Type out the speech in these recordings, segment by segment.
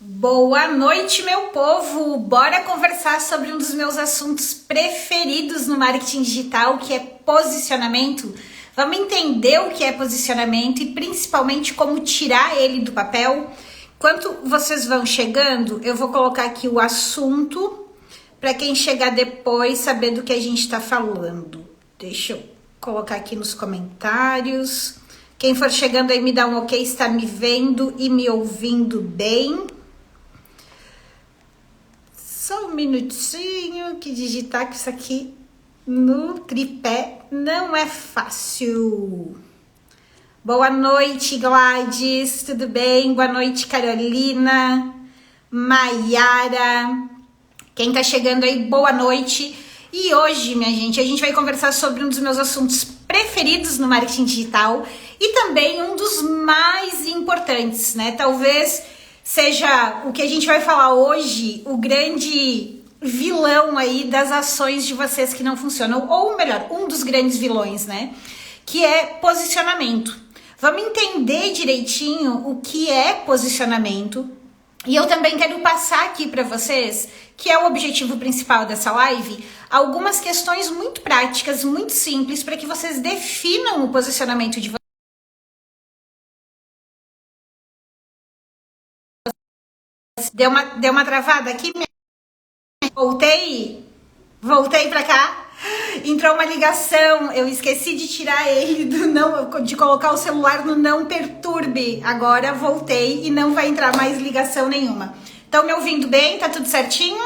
Boa noite, meu povo! Bora conversar sobre um dos meus assuntos preferidos no marketing digital, que é posicionamento. Vamos entender o que é posicionamento e principalmente como tirar ele do papel. Enquanto vocês vão chegando, eu vou colocar aqui o assunto para quem chegar depois saber do que a gente está falando. Deixa eu colocar aqui nos comentários. Quem for chegando aí me dá um ok, está me vendo e me ouvindo bem. Só um minutinho que digitar que isso aqui no tripé não é fácil. Boa noite, Gladys, tudo bem? Boa noite, Carolina, Maiara. Quem tá chegando aí, boa noite. E hoje, minha gente, a gente vai conversar sobre um dos meus assuntos preferidos no marketing digital e também um dos mais importantes, né? Talvez seja o que a gente vai falar hoje, o grande vilão aí das ações de vocês que não funcionam, ou melhor, um dos grandes vilões, né? Que é posicionamento. Vamos entender direitinho o que é posicionamento. E eu também quero passar aqui para vocês, que é o objetivo principal dessa live, algumas questões muito práticas, muito simples, para que vocês definam o posicionamento de vocês. Deu uma travada aqui? Voltei para cá. Entrou uma ligação, eu esqueci de tirar ele de colocar o celular no não perturbe. Agora voltei e não vai entrar mais ligação nenhuma. Estão me ouvindo bem? Tá tudo certinho?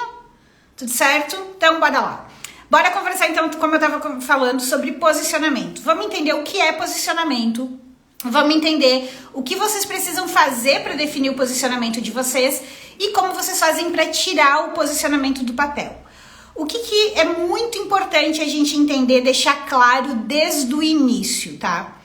Tudo certo? Então bora lá. Bora conversar então, como eu tava falando, sobre posicionamento. Vamos entender o que é posicionamento. Vamos entender o que vocês precisam fazer para definir o posicionamento de vocês e como vocês fazem para tirar o posicionamento do papel. O que é muito importante a gente entender, deixar claro desde o início, tá?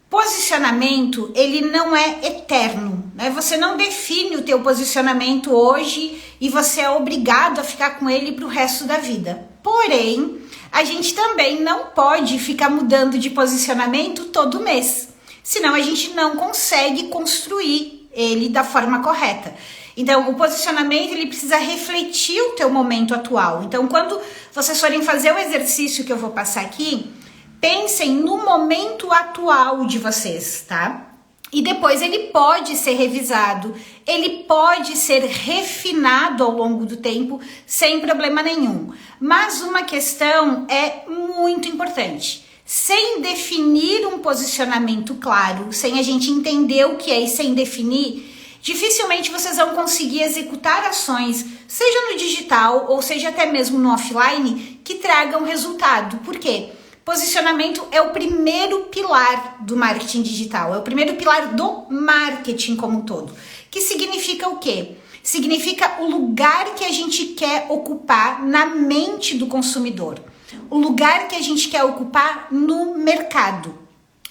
Posicionamento, ele não é eterno, né? Você não define o teu posicionamento hoje e você é obrigado a ficar com ele pro resto da vida. Porém, a gente também não pode ficar mudando de posicionamento todo mês. Senão a gente não consegue construir ele da forma correta. Então, o posicionamento, ele precisa refletir o teu momento atual. Então, quando vocês forem fazer o exercício que eu vou passar aqui, pensem no momento atual de vocês, tá? E depois ele pode ser revisado, ele pode ser refinado ao longo do tempo, sem problema nenhum. Mas uma questão é muito importante. Sem definir um posicionamento claro, sem a gente entender o que é e sem definir, dificilmente vocês vão conseguir executar ações, seja no digital ou seja até mesmo no offline, que tragam resultado. Por quê? Posicionamento é o primeiro pilar do marketing digital, é o primeiro pilar do marketing como um todo. Que significa o quê? Significa o lugar que a gente quer ocupar na mente do consumidor. O lugar que a gente quer ocupar no mercado.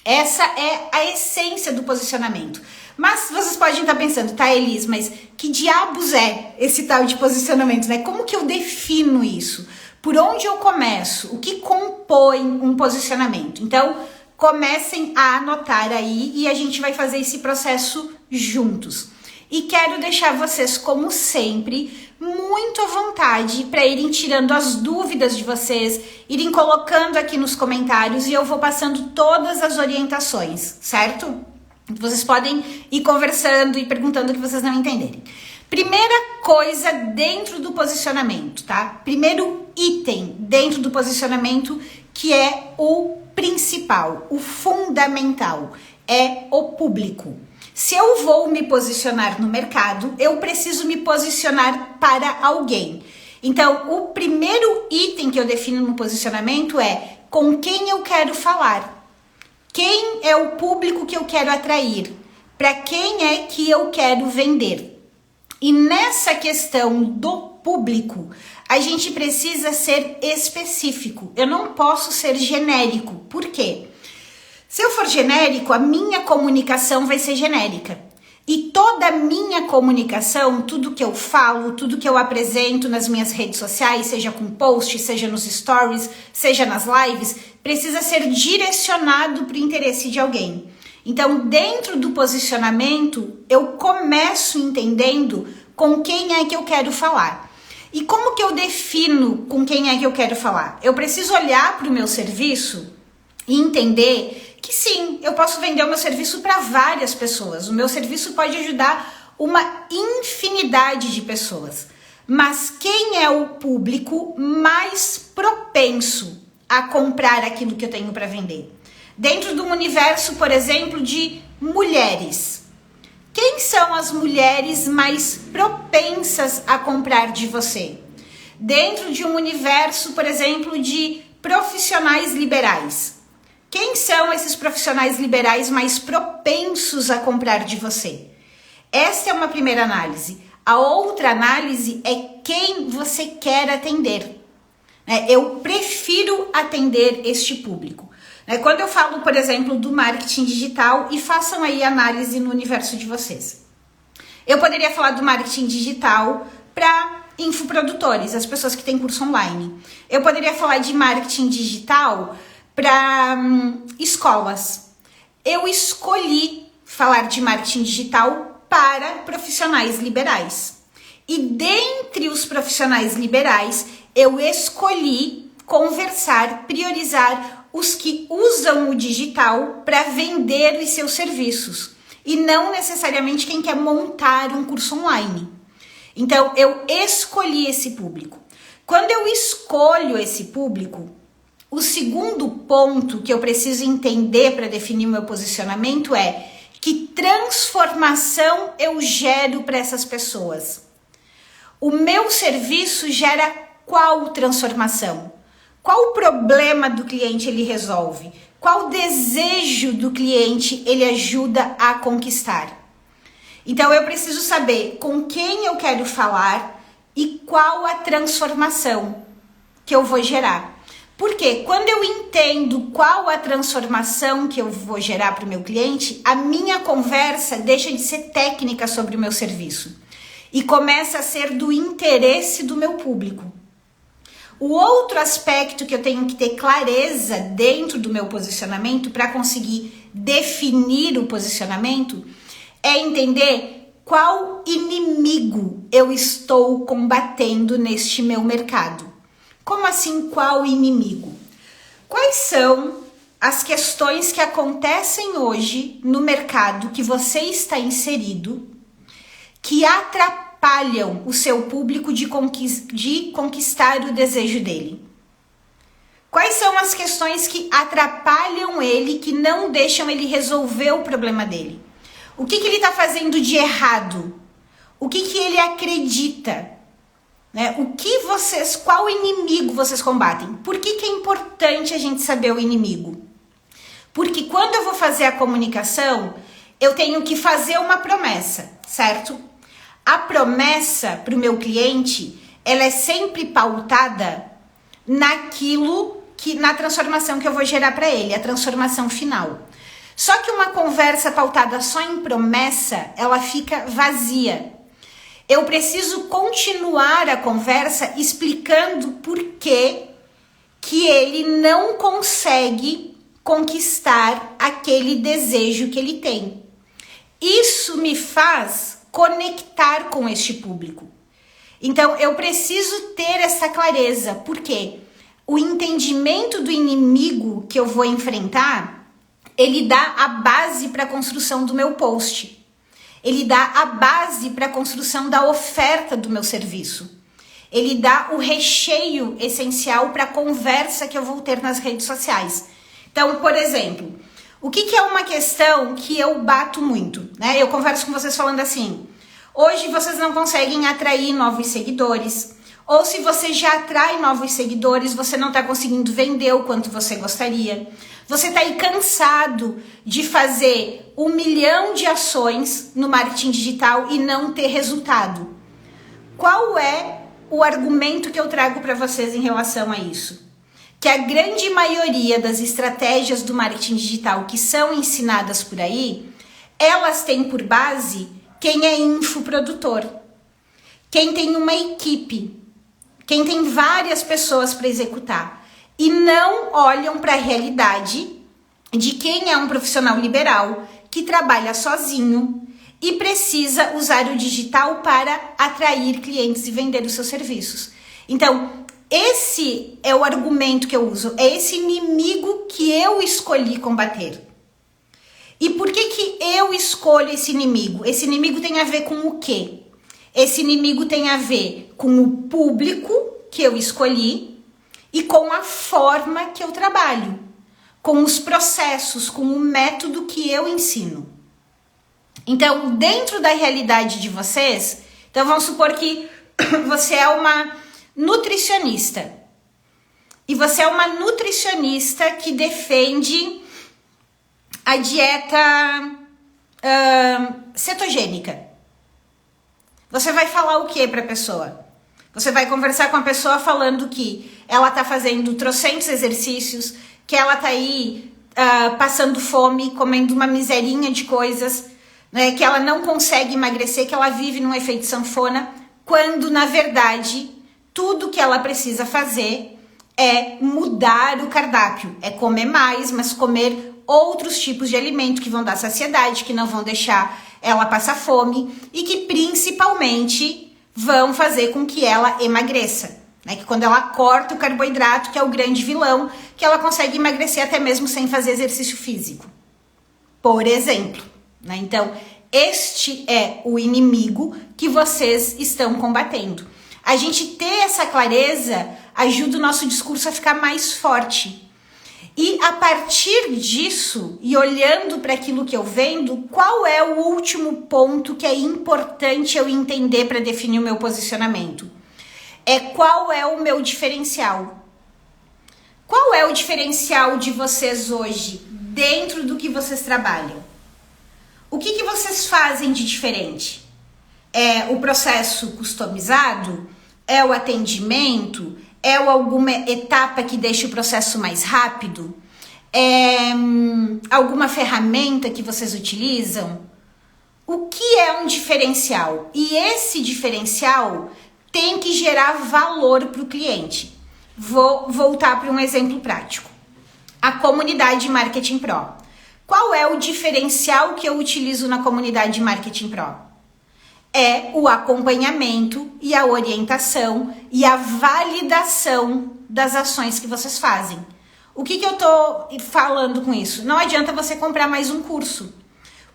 Essa é a essência do posicionamento. Mas vocês podem estar pensando, tá, Elis, mas que diabos é esse tal de posicionamento, né? Como que eu defino isso? Por onde eu começo? O que compõe um posicionamento? Então, comecem a anotar aí e a gente vai fazer esse processo juntos. E quero deixar vocês, como sempre, muito à vontade para irem tirando as dúvidas de vocês, irem colocando aqui nos comentários e eu vou passando todas as orientações, certo? Vocês podem ir conversando e perguntando o que vocês não entenderem. Primeira coisa dentro do posicionamento, tá? Primeiro item dentro do posicionamento, que é o principal, o fundamental, é o público. Se eu vou me posicionar no mercado, eu preciso me posicionar para alguém. Então, o primeiro item que eu defino no posicionamento é com quem eu quero falar. Quem é o público que eu quero atrair? Para quem é que eu quero vender? E nessa questão do público, a gente precisa ser específico. Eu não posso ser genérico. Por quê? Se eu for genérico, a minha comunicação vai ser genérica. E toda a minha comunicação, tudo que eu falo, tudo que eu apresento nas minhas redes sociais, seja com post, seja nos stories, seja nas lives, precisa ser direcionado para o interesse de alguém. Então, dentro do posicionamento, eu começo entendendo com quem é que eu quero falar. E como que eu defino com quem é que eu quero falar? Eu preciso olhar para o meu serviço e entender que sim, eu posso vender o meu serviço para várias pessoas. O meu serviço pode ajudar uma infinidade de pessoas. Mas quem é o público mais propenso a comprar aquilo que eu tenho para vender? Dentro de um universo, por exemplo, de mulheres. Quem são as mulheres mais propensas a comprar de você? Dentro de um universo, por exemplo, de profissionais liberais. Quem são esses profissionais liberais mais propensos a comprar de você? Essa é uma primeira análise. A outra análise é quem você quer atender. Eu prefiro atender este público. Quando eu falo, por exemplo, do marketing digital, e façam aí análise no universo de vocês. Eu poderia falar do marketing digital para infoprodutores, as pessoas que têm curso online. Eu poderia falar de marketing digital para escolas. Eu escolhi falar de marketing digital para profissionais liberais. E dentre os profissionais liberais, eu escolhi conversar, priorizar os que usam o digital para vender os seus serviços e não necessariamente quem quer montar um curso online. Então, eu escolhi esse público. Quando eu escolho esse público, o segundo ponto que eu preciso entender para definir o meu posicionamento é que transformação eu gero para essas pessoas. O meu serviço gera qual transformação? Qual o problema do cliente ele resolve? Qual desejo do cliente ele ajuda a conquistar? Então eu preciso saber com quem eu quero falar e qual a transformação que eu vou gerar. Porque quando eu entendo qual a transformação que eu vou gerar para o meu cliente, a minha conversa deixa de ser técnica sobre o meu serviço e começa a ser do interesse do meu público. O outro aspecto que eu tenho que ter clareza dentro do meu posicionamento para conseguir definir o posicionamento é entender qual inimigo eu estou combatendo neste meu mercado. Como assim, qual inimigo? Quais são as questões que acontecem hoje no mercado que você está inserido que atrapalham o seu público de conquistar o desejo dele? Quais são as questões que atrapalham ele, que não deixam ele resolver o problema dele? O que ele está fazendo de errado? O que ele acredita? Qual inimigo vocês combatem? Por que é importante a gente saber o inimigo? Porque quando eu vou fazer a comunicação, eu tenho que fazer uma promessa, certo? A promessa para o meu cliente, ela é sempre pautada na transformação que eu vou gerar para ele, a transformação final. Só que uma conversa pautada só em promessa, ela fica vazia. Eu preciso continuar a conversa explicando por que ele não consegue conquistar aquele desejo que ele tem. Isso me faz conectar com este público. Então, eu preciso ter essa clareza, porque o entendimento do inimigo que eu vou enfrentar, ele dá a base para a construção do meu post. Ele dá a base para a construção da oferta do meu serviço. Ele dá o recheio essencial para a conversa que eu vou ter nas redes sociais. Então, por exemplo, o que é uma questão que eu bato muito, Eu converso com vocês falando assim: hoje vocês não conseguem atrair novos seguidores, ou se você já atrai novos seguidores, você não está conseguindo vender o quanto você gostaria. Você está aí cansado de fazer 1 milhão de ações no marketing digital e não ter resultado. Qual é o argumento que eu trago para vocês em relação a isso? Que a grande maioria das estratégias do marketing digital que são ensinadas por aí, elas têm por base quem é infoprodutor, quem tem uma equipe, quem tem várias pessoas para executar e não olham para a realidade de quem é um profissional liberal que trabalha sozinho e precisa usar o digital para atrair clientes e vender os seus serviços. Então, esse é o argumento que eu uso, é esse inimigo que eu escolhi combater. E por que eu escolho esse inimigo? Esse inimigo tem a ver com o quê? Esse inimigo tem a ver com o público que eu escolhi e com a forma que eu trabalho, com os processos, com o método que eu ensino. Então, dentro da realidade de vocês, então vamos supor que você é uma nutricionista. E você é uma nutricionista que defende a dieta cetogênica. Você vai falar o que para a pessoa? Você vai conversar com a pessoa falando que ela tá fazendo trocentos exercícios, que ela tá aí passando fome, comendo uma miserinha de coisas, né, que ela não consegue emagrecer, que ela vive num efeito sanfona, quando na verdade tudo que ela precisa fazer é mudar o cardápio, é comer mais, mas comer outros tipos de alimento que vão dar saciedade, que não vão deixar ela passar fome e que principalmente vão fazer com que ela emagreça, né? Que quando ela corta o carboidrato, que é o grande vilão, que ela consegue emagrecer até mesmo sem fazer exercício físico, por exemplo, né? Então, este é o inimigo que vocês estão combatendo. A gente ter essa clareza ajuda o nosso discurso a ficar mais forte. E a partir disso, e olhando para aquilo que eu vendo, qual é o último ponto que é importante eu entender para definir o meu posicionamento? É qual é o meu diferencial? Qual é o diferencial de vocês hoje, dentro do que vocês trabalham? O que vocês fazem de diferente? É o processo customizado? É o atendimento? É alguma etapa que deixa o processo mais rápido? É alguma ferramenta que vocês utilizam? O que é um diferencial? E esse diferencial tem que gerar valor para o cliente. Vou voltar para um exemplo prático. A comunidade Marketing Pro. Qual é o diferencial que eu utilizo na comunidade Marketing Pro? É o acompanhamento e a orientação e a validação das ações que vocês fazem. O que eu tô falando com isso? Não adianta você comprar mais um curso,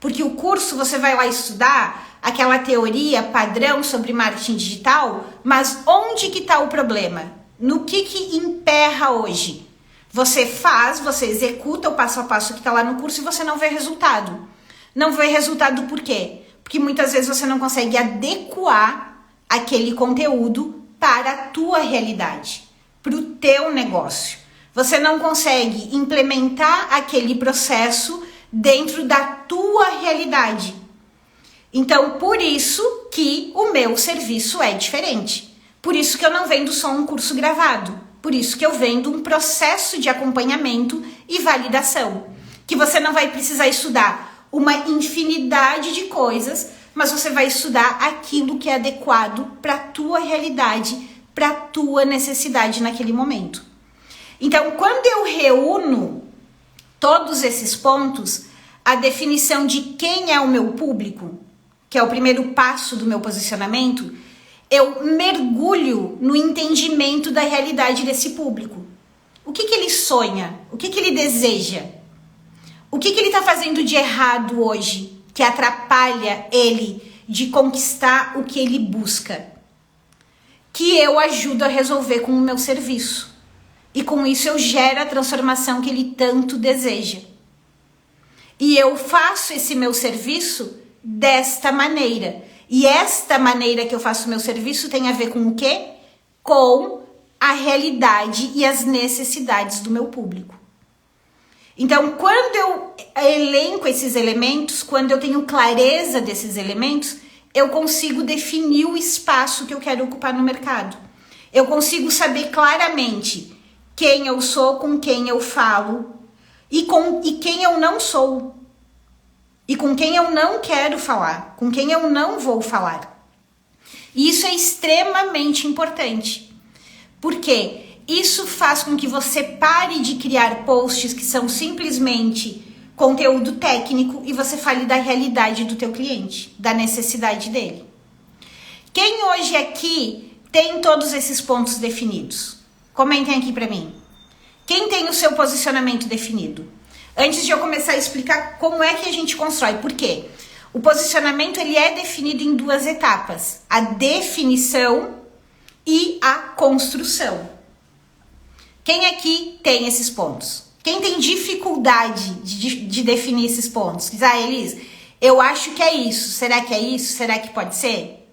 porque o curso você vai lá estudar aquela teoria padrão sobre marketing digital, mas onde que está o problema? No que emperra hoje? Você faz, você executa o passo a passo que está lá no curso e você não vê resultado. Não vê resultado por quê? Porque muitas vezes você não consegue adequar aquele conteúdo para a tua realidade, para o teu negócio. Você não consegue implementar aquele processo dentro da tua realidade. Então, por isso que o meu serviço é diferente. Por isso que eu não vendo só um curso gravado. Por isso que eu vendo um processo de acompanhamento e validação. Que você não vai precisar estudar uma infinidade de coisas, mas você vai estudar aquilo que é adequado para a tua realidade, para a tua necessidade naquele momento. Então, quando eu reúno todos esses pontos, a definição de quem é o meu público, que é o primeiro passo do meu posicionamento, eu mergulho no entendimento da realidade desse público. O que ele sonha? O que ele deseja? O que ele está fazendo de errado hoje que atrapalha ele de conquistar o que ele busca? Que eu ajudo a resolver com o meu serviço. E com isso eu gero a transformação que ele tanto deseja. E eu faço esse meu serviço desta maneira. E esta maneira que eu faço o meu serviço tem a ver com o quê? Com a realidade e as necessidades do meu público. Então, quando eu elenco esses elementos, quando eu tenho clareza desses elementos, eu consigo definir o espaço que eu quero ocupar no mercado. Eu consigo saber claramente quem eu sou, com quem eu falo e quem eu não sou. E com quem eu não quero falar, com quem eu não vou falar. E isso é extremamente importante. Porque Isso faz com que você pare de criar posts que são simplesmente conteúdo técnico e você fale da realidade do teu cliente, da necessidade dele. Quem hoje aqui tem todos esses pontos definidos? Comentem aqui pra mim. Quem tem o seu posicionamento definido? Antes de eu começar a explicar como é que a gente constrói, por quê? O posicionamento ele é definido em duas etapas, a definição e a construção. Quem aqui tem esses pontos? Quem tem dificuldade de definir esses pontos? Diz, Elis, eu acho que é isso. Será que é isso? Será que pode ser?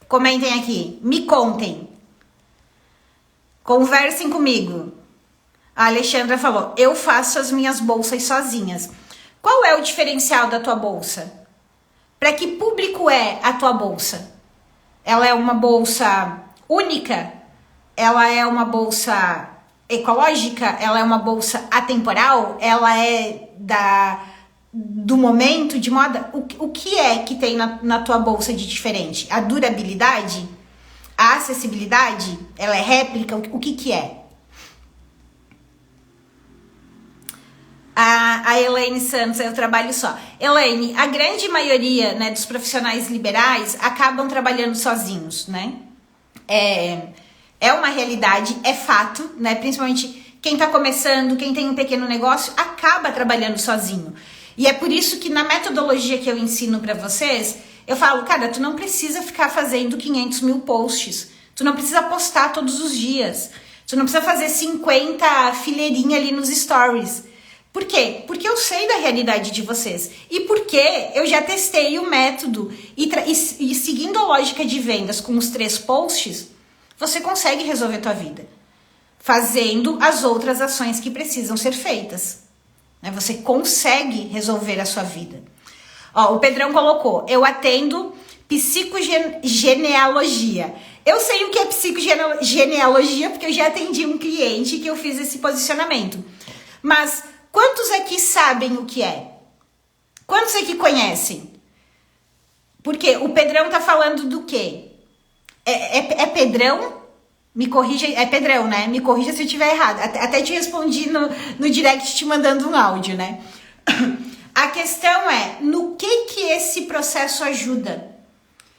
Comentem aqui, me contem. Conversem comigo. A Alexandra falou, eu faço as minhas bolsas sozinhas. Qual é o diferencial da tua bolsa? Para que público é a tua bolsa? Ela é uma bolsa única? Ela é uma bolsa ecológica? Ela é uma bolsa atemporal? Ela é do momento de moda? O que é que tem na tua bolsa de diferente? A durabilidade? A acessibilidade? Ela é réplica? O que é? A Elaine Santos, eu trabalho só. Elaine, a grande maioria, né, dos profissionais liberais acabam trabalhando sozinhos, né? É uma realidade, é fato, né? Principalmente quem tá começando, quem tem um pequeno negócio, acaba trabalhando sozinho. E é por isso que na metodologia que eu ensino pra vocês, eu falo, cara, tu não precisa ficar fazendo 500 mil posts. Tu não precisa postar todos os dias. Tu não precisa fazer 50 fileirinhas ali nos stories. Por quê? Porque eu sei da realidade de vocês. E porque eu já testei o método e seguindo a lógica de vendas com os 3 posts, você consegue resolver a tua vida. Fazendo as outras ações que precisam ser feitas. Né? Você consegue resolver a sua vida. Ó, o Pedrão colocou, eu atendo psicogenealogia. Eu sei o que é psicogenealogia porque eu já atendi um cliente que eu fiz esse posicionamento. Mas quantos aqui sabem o que é? Quantos aqui conhecem? Porque o Pedrão tá falando do quê? É Pedrão? Me corrija, é Pedrão, né? Me corrija se eu estiver errado. Até te respondi no direct te mandando um áudio, né? A questão é, no que esse processo ajuda?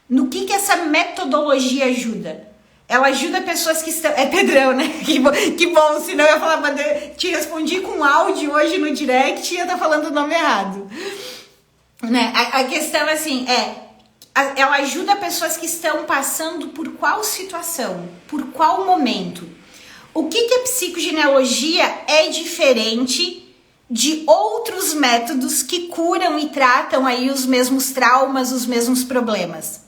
No que essa metodologia ajuda? Ela ajuda pessoas que estão... É Pedrão, né? Que bom, senão eu ia falar... Te respondi com áudio hoje no direct e eu tô falando o nome errado. Né? A questão, assim, ela ajuda pessoas que estão passando por qual situação? Por qual momento? O que a psicogenealogia é diferente de outros métodos que curam e tratam aí os mesmos traumas, os mesmos problemas?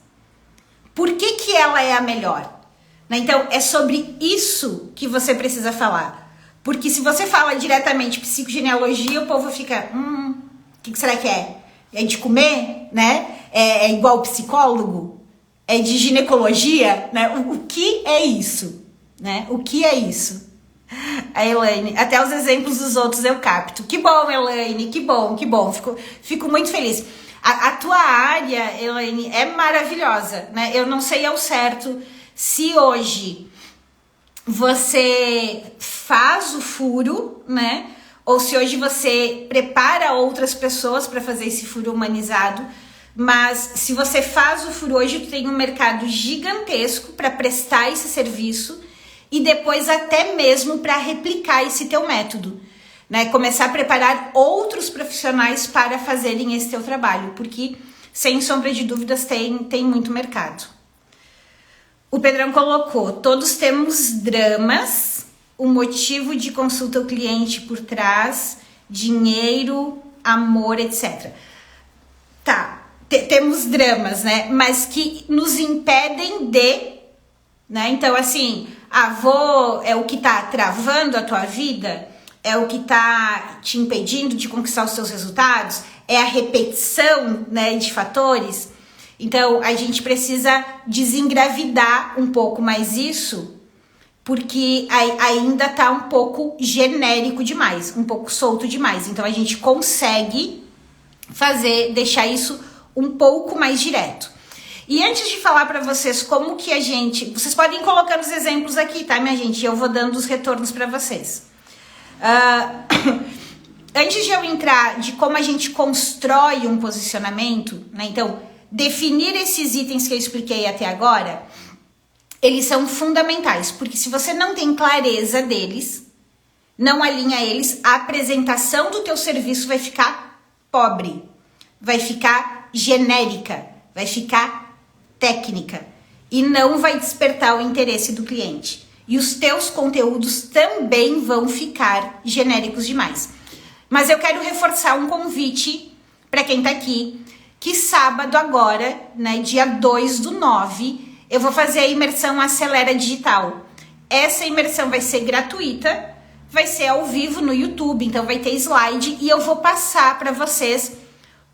Por que ela é a melhor? Então, é sobre isso que você precisa falar. Porque se você fala diretamente psicogenealogia, o povo fica, o que será que é? É de comer, né? É igual psicólogo? É de ginecologia? Né? O que é isso? Né? O que é isso? A Elaine, até os exemplos dos outros eu capto. Que bom, Elaine, que bom. Fico muito feliz. A tua área, Elaine, é maravilhosa, né? Eu não sei ao certo se hoje você faz o furo, né? Ou se hoje você prepara outras pessoas para fazer esse furo humanizado. Mas se você faz o furo hoje, tu tem um mercado gigantesco para prestar esse serviço e depois até mesmo para replicar esse teu método. Né? Começar a preparar outros profissionais para fazerem esse teu trabalho, porque sem sombra de dúvidas tem muito mercado. O Pedrão colocou, todos temos dramas, o motivo de consulta ao cliente por trás, dinheiro, amor, etc. Tá, temos dramas, né? Mas que nos impedem de, né? Então, assim, é o que tá travando a tua vida? É o que tá te impedindo de conquistar os seus resultados? É a repetição, né, de fatores? Então, a gente precisa desengravidar um pouco mais isso, porque ainda tá um pouco genérico demais, um pouco solto demais. Então, a gente consegue deixar isso um pouco mais direto. E antes de falar para vocês como que vocês podem ir colocando os exemplos aqui, tá, minha gente? Eu vou dando os retornos para vocês. Antes de eu entrar de como a gente constrói um posicionamento, né? Então, definir esses itens que eu expliquei até agora, eles são fundamentais, porque se você não tem clareza deles, não alinha eles, a apresentação do teu serviço vai ficar pobre, vai ficar genérica, vai ficar técnica e não vai despertar o interesse do cliente. E os teus conteúdos também vão ficar genéricos demais. Mas eu quero reforçar um convite para quem tá aqui, que sábado agora, né, dia 2/9, eu vou fazer a imersão Acelera Digital. Essa imersão vai ser gratuita, vai ser ao vivo no YouTube, então vai ter slide e eu vou passar para vocês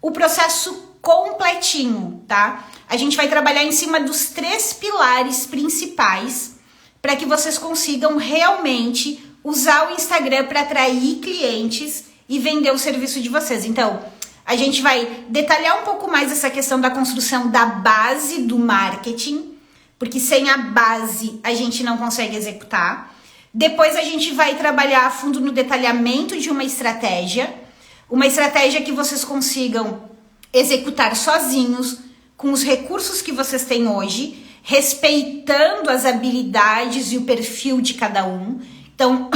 o processo completinho, tá? A gente vai trabalhar em cima dos 3 pilares principais para que vocês consigam realmente usar o Instagram para atrair clientes e vender o serviço de vocês. Então, a gente vai detalhar um pouco mais essa questão da construção da base do marketing, porque sem a base a gente não consegue executar. Depois a gente vai trabalhar a fundo no detalhamento de uma estratégia que vocês consigam executar sozinhos, com os recursos que vocês têm hoje, respeitando as habilidades e o perfil de cada um. Então,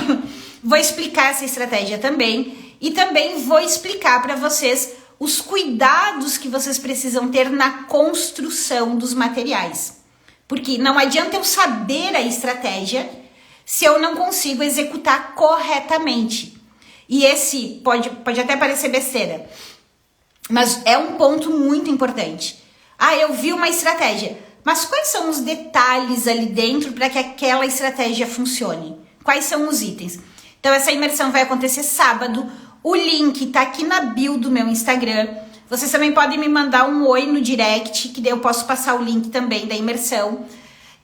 vou explicar essa estratégia também e também vou explicar para vocês os cuidados que vocês precisam ter na construção dos materiais. Porque não adianta eu saber a estratégia se eu não consigo executar corretamente. E esse pode até parecer besteira, mas é um ponto muito importante. Eu vi uma estratégia, mas quais são os detalhes ali dentro para que aquela estratégia funcione? Quais são os itens? Então essa imersão vai acontecer sábado. O link tá aqui na bio do meu Instagram. Vocês também podem me mandar um oi no direct, que daí eu posso passar o link também da imersão.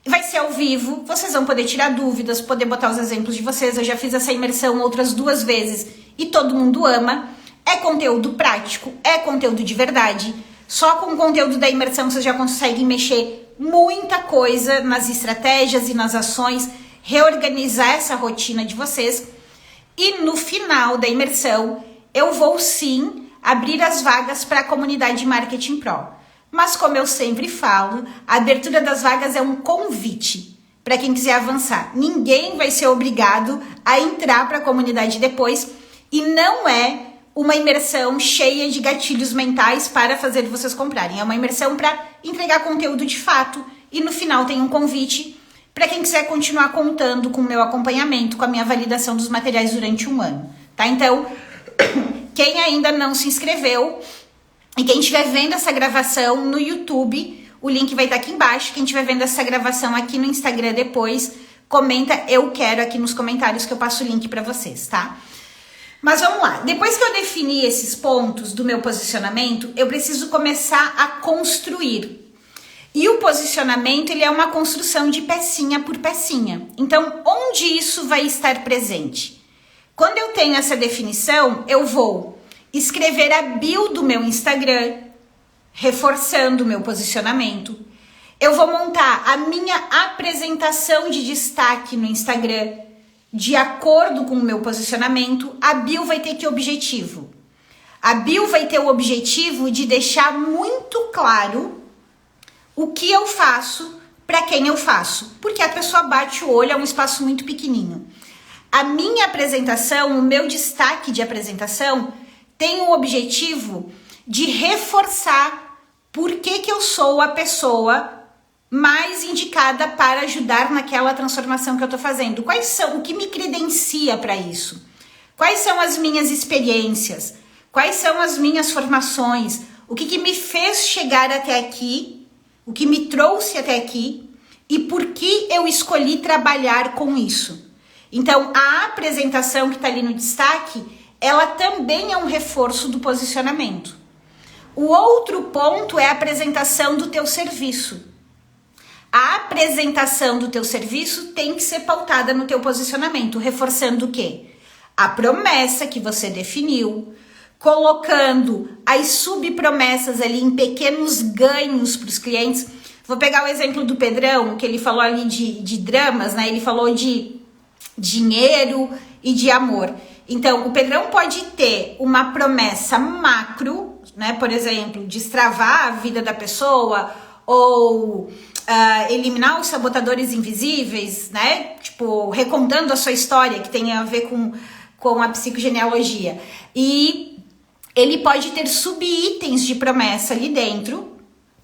Vai ser ao vivo, vocês vão poder tirar dúvidas, poder botar os exemplos de vocês. Eu já fiz essa imersão outras 2 vezes e todo mundo ama. É conteúdo prático, é conteúdo de verdade. Só com o conteúdo da imersão vocês já conseguem mexer muita coisa nas estratégias e nas ações, reorganizar essa rotina de vocês. E no final da imersão, eu vou sim abrir as vagas para a comunidade Marketing Pro. Mas como eu sempre falo, a abertura das vagas é um convite para quem quiser avançar. Ninguém vai ser obrigado a entrar para a comunidade depois e não é uma imersão cheia de gatilhos mentais para fazer vocês comprarem. É uma imersão para entregar conteúdo de fato e no final tem um convite para quem quiser continuar contando com o meu acompanhamento, com a minha validação dos materiais durante 1 ano, tá? Então, quem ainda não se inscreveu e quem estiver vendo essa gravação no YouTube, o link vai estar aqui embaixo. Quem estiver vendo essa gravação aqui no Instagram depois, comenta eu quero aqui nos comentários que eu passo o link para vocês, tá? Mas vamos lá. Depois que eu defini esses pontos do meu posicionamento, eu preciso começar a construir. E o posicionamento, ele é uma construção de pecinha por pecinha. Então, onde isso vai estar presente? Quando eu tenho essa definição, eu vou escrever a bio do meu Instagram, reforçando o meu posicionamento. Eu vou montar a minha apresentação de destaque no Instagram, de acordo com o meu posicionamento. A bio vai ter que objetivo? A bio vai ter o objetivo de deixar muito claro o que eu faço, para quem eu faço. Porque a pessoa bate o olho, é um espaço muito pequenininho. A minha apresentação, o meu destaque de apresentação, tem o objetivo de reforçar por que eu sou a pessoa mais indicada para ajudar naquela transformação que eu tô fazendo. Quais são, o que me credencia para isso? Quais são as minhas experiências? Quais são as minhas formações? O que me fez chegar até aqui? O que me trouxe até aqui? E por que eu escolhi trabalhar com isso? Então, a apresentação que tá ali no destaque, ela também é um reforço do posicionamento. O outro ponto é a apresentação do teu serviço. A apresentação do teu serviço tem que ser pautada no teu posicionamento, reforçando o quê? A promessa que você definiu, colocando as subpromessas ali em pequenos ganhos para os clientes. Vou pegar o exemplo do Pedrão, que ele falou ali de dramas, né? Ele falou de dinheiro e de amor. Então, o Pedrão pode ter uma promessa macro, né? Por exemplo, destravar a vida da pessoa ou eliminar os sabotadores invisíveis, né? Tipo, recontando a sua história, que tem a ver com a psicogenealogia. E ele pode ter subitens de promessa ali dentro,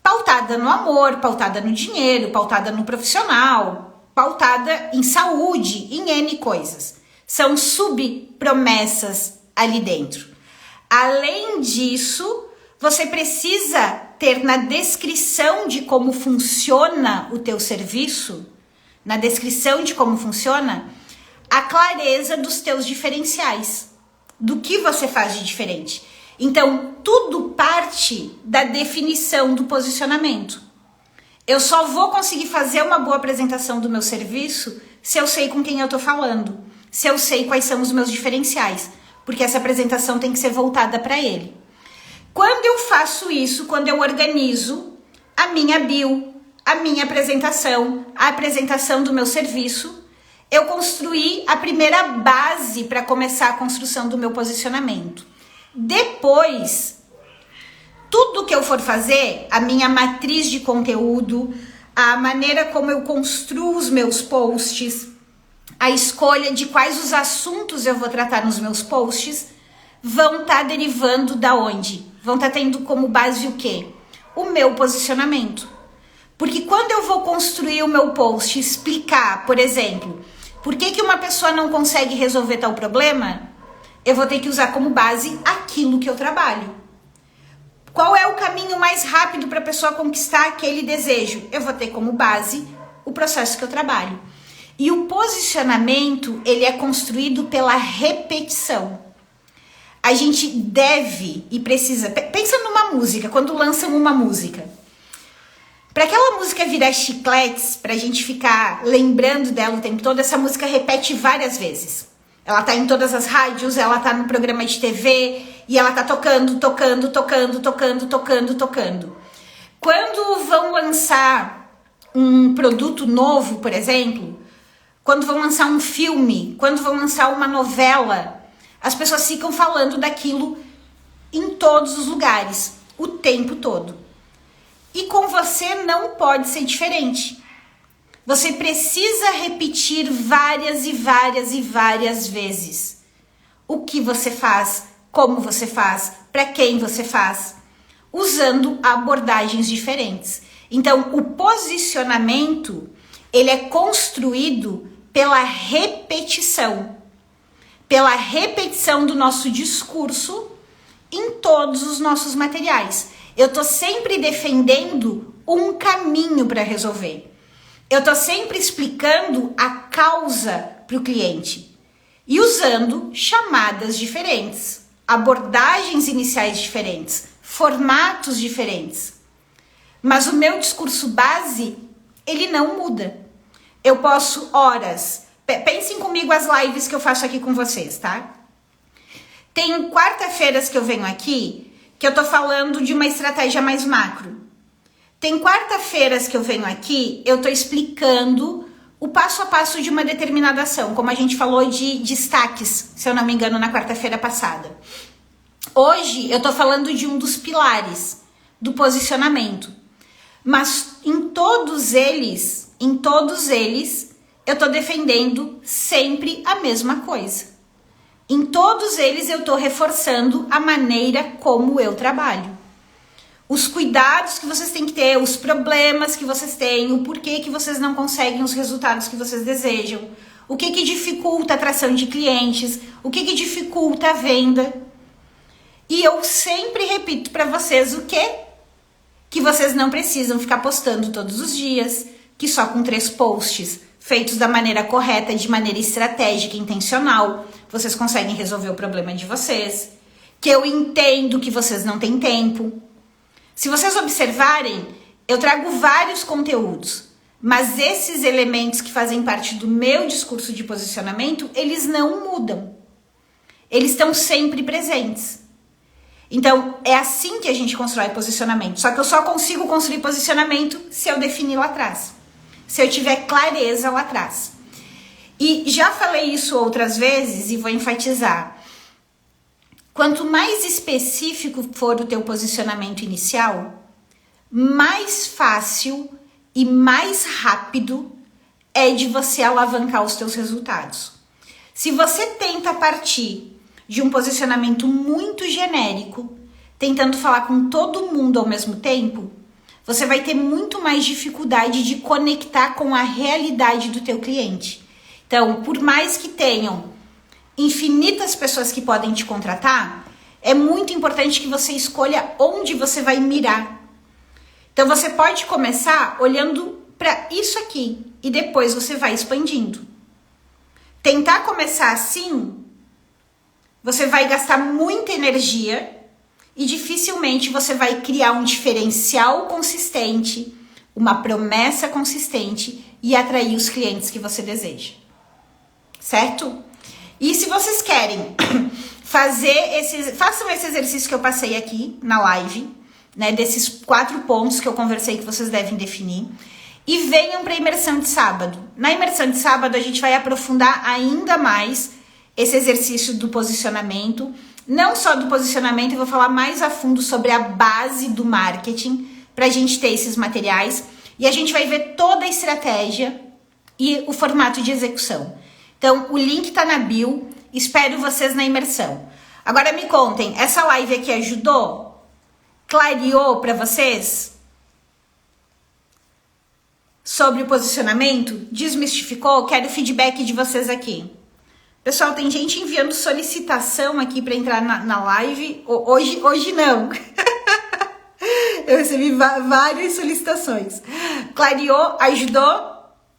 pautada no amor, pautada no dinheiro, pautada no profissional, pautada em saúde, em N coisas. São subpromessas ali dentro. Além disso, você precisa ter na descrição de como funciona o teu serviço, na descrição de como funciona, a clareza dos teus diferenciais, do que você faz de diferente. Então, tudo parte da definição do posicionamento. Eu só vou conseguir fazer uma boa apresentação do meu serviço se eu sei com quem eu tô falando, se eu sei quais são os meus diferenciais, porque essa apresentação tem que ser voltada para ele. Quando eu faço isso, quando eu organizo a minha bio, a minha apresentação, a apresentação do meu serviço, eu construí a primeira base para começar a construção do meu posicionamento. Depois, tudo que eu for fazer, a minha matriz de conteúdo, a maneira como eu construo os meus posts, a escolha de quais os assuntos eu vou tratar nos meus posts, vão estar derivando da onde? Vão estar tendo como base o quê? O meu posicionamento. Porque quando eu vou construir o meu post, explicar, por exemplo, por que uma pessoa não consegue resolver tal problema, eu vou ter que usar como base aquilo que eu trabalho. Qual é o caminho mais rápido para a pessoa conquistar aquele desejo? Eu vou ter como base o processo que eu trabalho. E o posicionamento, ele é construído pela repetição. A gente deve e precisa... Pensa numa música, quando lançam uma música. Para aquela música virar chicletes, para a gente ficar lembrando dela o tempo todo, essa música repete várias vezes. Ela tá em todas as rádios, ela tá no programa de TV e ela tá tocando. Quando vão lançar um produto novo, por exemplo, quando vão lançar um filme, quando vão lançar uma novela, as pessoas ficam falando daquilo em todos os lugares, o tempo todo. E com você não pode ser diferente. Você precisa repetir várias vezes o que você faz, como você faz, para quem você faz, usando abordagens diferentes. Então, o posicionamento, ele é construído pela repetição do nosso discurso em todos os nossos materiais. Eu tô sempre defendendo um caminho para resolver. Eu tô sempre explicando a causa para o cliente e usando chamadas diferentes, abordagens iniciais diferentes, formatos diferentes. Mas o meu discurso base, ele não muda. Eu posso horas. Pensem comigo as lives que eu faço aqui com vocês, tá? Tem quarta-feiras que eu venho aqui que eu tô falando de uma estratégia mais macro. Tem quarta-feiras que eu venho aqui, eu tô explicando o passo a passo de uma determinada ação, como a gente falou de destaques, se eu não me engano, na quarta-feira passada. Hoje eu tô falando de um dos pilares do posicionamento, mas em todos eles, eu tô defendendo sempre a mesma coisa. Em todos eles eu tô reforçando a maneira como eu trabalho. Os cuidados que vocês têm que ter, os problemas que vocês têm, o porquê que vocês não conseguem os resultados que vocês desejam, o que dificulta a atração de clientes, o que dificulta a venda. E eu sempre repito para vocês o quê? Que vocês não precisam ficar postando todos os dias, que só com 3 posts feitos da maneira correta, de maneira estratégica e intencional, vocês conseguem resolver o problema de vocês, que eu entendo que vocês não têm tempo. Se vocês observarem, eu trago vários conteúdos, mas esses elementos que fazem parte do meu discurso de posicionamento, eles não mudam. Eles estão sempre presentes. Então, é assim que a gente constrói posicionamento. Só que eu só consigo construir posicionamento se eu definir lá atrás. Se eu tiver clareza lá atrás. E já falei isso outras vezes e vou enfatizar. Quanto mais específico for o teu posicionamento inicial, mais fácil e mais rápido é de você alavancar os teus resultados. Se você tenta partir de um posicionamento muito genérico, tentando falar com todo mundo ao mesmo tempo, você vai ter muito mais dificuldade de conectar com a realidade do teu cliente. Então, por mais que tenham infinitas pessoas que podem te contratar, é muito importante que você escolha onde você vai mirar. Então, você pode começar olhando para isso aqui e depois você vai expandindo. Tentar começar assim, você vai gastar muita energia e dificilmente você vai criar um diferencial consistente, uma promessa consistente e atrair os clientes que você deseja. Certo? E se vocês querem façam esse exercício que eu passei aqui na live, né, desses 4 pontos que eu conversei que vocês devem definir, e venham para a imersão de sábado. Na imersão de sábado a gente vai aprofundar ainda mais esse exercício do posicionamento, não só do posicionamento, eu vou falar mais a fundo sobre a base do marketing, para a gente ter esses materiais, e a gente vai ver toda a estratégia e o formato de execução. Então, o link tá na bio, espero vocês na imersão. Agora me contem, essa live aqui ajudou? Clareou para vocês? Sobre o posicionamento? Desmistificou? Quero o feedback de vocês aqui. Pessoal, tem gente enviando solicitação aqui para entrar na live. Hoje não. Eu recebi várias solicitações. Clareou? Ajudou?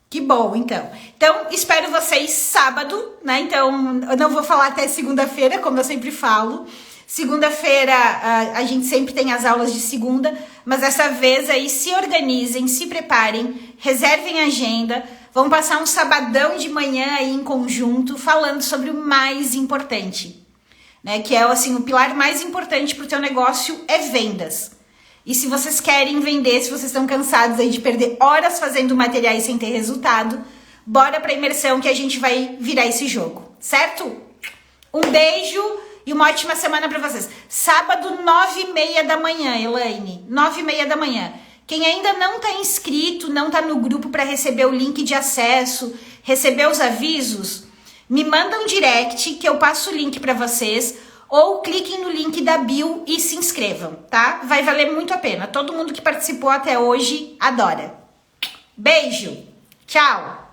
Que bom, então. Então, espero vocês sábado, né? Então, eu não vou falar até segunda-feira, como eu sempre falo. Segunda-feira, a gente sempre tem as aulas de segunda, mas dessa vez aí se organizem, se preparem, reservem agenda, vamos passar um sabadão de manhã aí em conjunto, falando sobre o mais importante, né? Que é, assim, o pilar mais importante para o teu negócio é vendas. E se vocês querem vender, se vocês estão cansados aí de perder horas fazendo materiais sem ter resultado, bora pra imersão que a gente vai virar esse jogo, certo? Um beijo e uma ótima semana pra vocês. Sábado, 9h30 da manhã, Elaine, 9h30 da manhã. Quem ainda não tá inscrito, não tá no grupo para receber o link de acesso, receber os avisos, me manda um direct que eu passo o link para vocês. Ou cliquem no link da bio e se inscrevam, tá? Vai valer muito a pena. Todo mundo que participou até hoje adora. Beijo! Tchau!